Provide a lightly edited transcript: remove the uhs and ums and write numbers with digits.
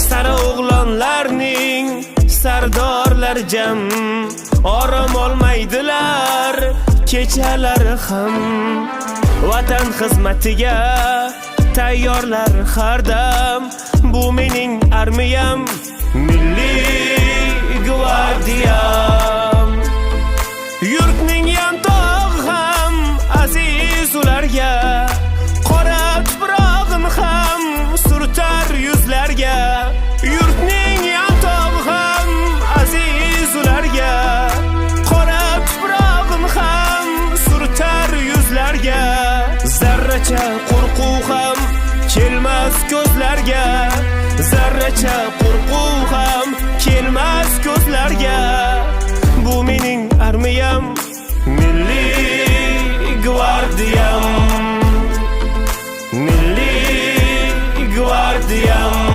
Sara o'g'lonlarning sardorlar jam, orom olmaydilar kechalari ham. Vatan xizmatiga tayyorlar har dam, bu mening armiyam, milliy gvardiyam. Yurtning yantog'i ham aziz ularga, qora tuprog'in ham surtar yuzlarga. Yurtning yantog'i ham aziz ularga, qora tuprog'in ham surtar yuzlarga. Zarracha qo'rquv ham kelmas ko'zlarga, zarracha